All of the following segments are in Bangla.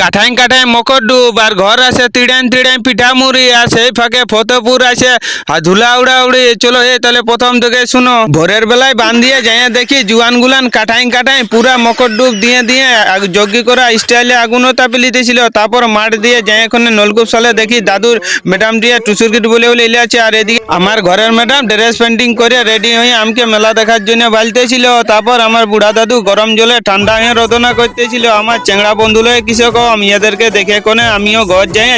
কাঠাই কাঠাই মকর ডুব আর ঘর আছে তিড়াই তিড়াই পিঠামুড়ি আর সেই ফাঁকে ফতেপুর আছে আর ধুলা উড়া উড়ি। চলো তাহলে প্রথম থেকে শুনো। ভোরের বেলায় বান দিয়ে যাই দেখি জুয়ান গুলান কাঠাই কাঠাই পুরা মকর ডুব দিয়ে দিয়ে যজ্ঞ করা স্টাইলে আগুনও তাপে লিতেছিল। তারপর মাঠ দিয়ে যাই এখানে নলকূপ সালে দেখি দাদুর ম্যাডাম দিয়ে টুসুর কিট বলে বলে এলে আছে। আর এদিকে আমার ঘরের ম্যাডাম ড্রেস পেন্টিং করে রেডি হয়ে আমাকে মেলা দেখার জন্য বালতেছিল। তারপর আমার বুড়া দাদু গরম জলে ঠান্ডা হয়ে রোদনা করতেছিল। আমার চেংড়া বন্ধু লয়ে কিসে কম এদেরকে দেখে কোনে আমিও ঘর যাই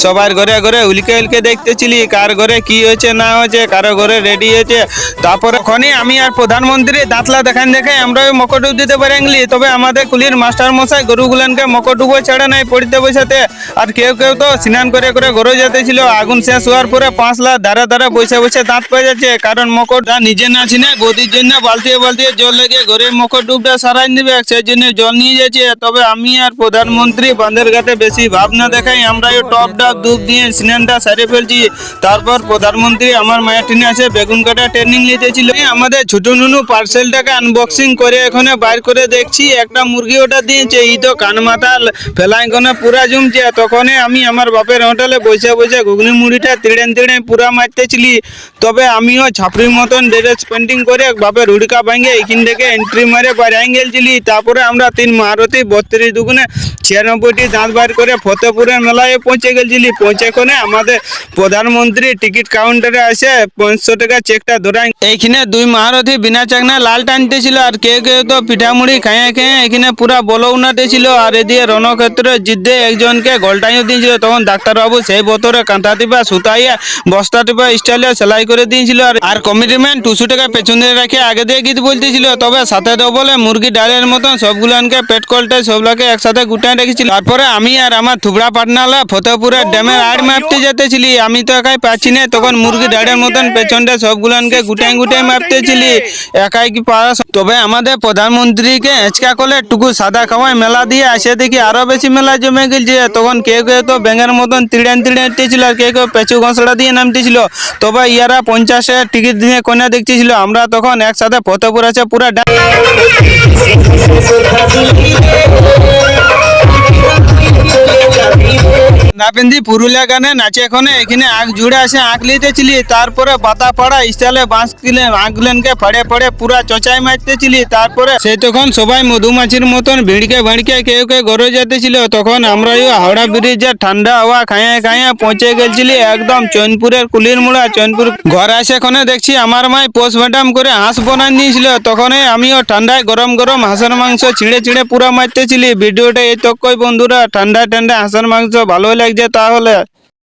সবার ঘরে ঘরে উলকে উলকে দেখতেছিলি কার ঘরে কি হয়েছে না হয়েছে, কারো ঘরে রেডি হয়েছে। তারপরে ওখানে আমি আর প্রধানমন্ত্রী দাঁতলা দেখান দেখে আমরা মকর ডুব দিতে পারেনলি। তবে আমাদের কুলির মাস্টার মশাই গরুগুলানকে মকর ডুবো ছেড়ে নাই পড়তে বসাতে। আর কেউ কেউ তো স্নান করে করে ঘরে যেতেছিল। আগুন শেষ হওয়ার পরে 5 লাখ ধারে ধারে বসে বসে দাঁত পেয়ে যাচ্ছে। কারণ মকরটা নিজে না ছিনে বৌদির জন্য বালতিয়ে বালতিয়ে জল লেগে ঘরে মকর ডুবটা সারাই নেবে, সেই জন্য জল নিয়ে যাচ্ছে। তবে আমি আর প্রধানমন্ত্রী বাঁধের ঘাটে বেশি ভাবনা দেখাই, আমরা টপ ডাব ডুব দিয়ে স্নানটা সারে ফেলছি। তারপর প্রধানমন্ত্রী আমার মায়ের টিনে আছে বেগুন কাটা ট্রেনিং নিতেছিল। আমাদের ছোট নুনু পার্সেলটাকে আনবক্সিং করে এখানে বাইর করে দেখছি একটা মুরগি ওটা দিয়েছে। ই তো কান মাথা ফেলাই কোনে পুরা জমছে। তখন আমি আমার বাপের হোটেলে বসে বসে ঘুগনি মুড়িটা তিড়েন তিড়েন পুরা মারতেছিলি। তবে আমিও ছাপড়ির মতন ড্রেস পেন্টিং করে বাপের হুড়কা ভাঙে এখান থেকে এন্ট্রি মারে বাইরে গেলছিলি। তারপরে আমরা 3 মহারথী 32 দুগুণে 96টি দাঁত বার করে ফতেপুরের মেলায় পৌঁছে গেছিলি। পৌঁছে কোনে আমাদের প্রধানমন্ত্রী টিকিট কাউন্টারে আসে 500 টাকা চেকটা ধরাই। এইখানে 2 মহারথী বিনা চাকনা লাল টানতেছিল। আর কেউ কেউ তো পিঠামুড়ি খাইয়ে খেয়ে এখানে পুরা বলো উনাতেছিল। আর এদিকে রণক্ষেত্রে জিদ্দে একজনকে গোলটাইও দিয়েছিল। তখন ডাক্তারবাবু সেই বোতরে কাঁথা টিপা সুতাইয়া বস্তা টিপা স্টাইলে সেলাই করে দিয়েছিল। আর কমিটিম্যান 200 টাকা পেছনে রেখে আগে দিয়ে গীত বলতেছিল। তবে সাথে তো বলে মুরগি ডালের মতন সবগুলানকে পেট কলটে সবলাকে একসাথে গুটাই রেখেছিল। তারপরে আমি আর আমার থুবড়া পাটনালা ফতেপুরের ড্যামের আড় মাপতে যেতেছিলি। আমি তো একাই পাচ্ছি না, তখন মুরগি ডালের মতন পেছনটা সবগুলানকে গুটাই গুটাই মাপতেছিলি, একাই কি পারা। তবে আমাদের প্রধানমন্ত্রীকে এচকা করলে টুকু সাদা খাওয়ায় মেলা দিয়ে আসে দেখি আরো বেশি মেলা জমে গেছে। তখন কেউ কেউ তো ব্যাঙের মতন তিড়েন তিড়েন ছিল আর কেউ কেউ পেঁচু ঘষড়া দিয়ে নামতেছিল। তবে ইয়ারা 50 টিকিট দিয়ে কন্যা দেখতেছিল। আমরা তখন একসাথে ফতেপুর আছে পুরা নাপেন্দি পুরুলিয়া গানে নাচে এখানে এখানে আগ জুড়ে আসে আঁক লিতেছিলি। তারপরে পাতা পাড়া স্টাইলে বাঁশ কিলে আঁকগুলেনকে ফাড়ে ফাড়ে পুরা চচাই মারতেছিলি। তারপরে সেই তখন সবাই মধুমাছির মতন ভিড়কে ভাড়কে কেউ কেউ ঘরে যেতেছিল। তখন আমরা হাওড়া ব্রিজের ঠান্ডা হাওয়া খাইয়া খাইয়া পৌঁছে গেছিলি একদম চৈনপুরের কুলির মুড়া। চৈনপুর ঘর আসে এখানে দেখছি আমার মাই পোস্টমর্টম করে হাঁস বানান দিয়েছিল। তখন আমিও ঠান্ডায় গরম গরম হাঁসের মাংস ছিঁড়ে ছিঁড়ে পুরা মারতেছিলি। ভিডিওটা এই তো কই বন্ধুরা, ঠান্ডা ঠান্ডা হাঁসের মাংস ভালোই লাগছে তাহলে।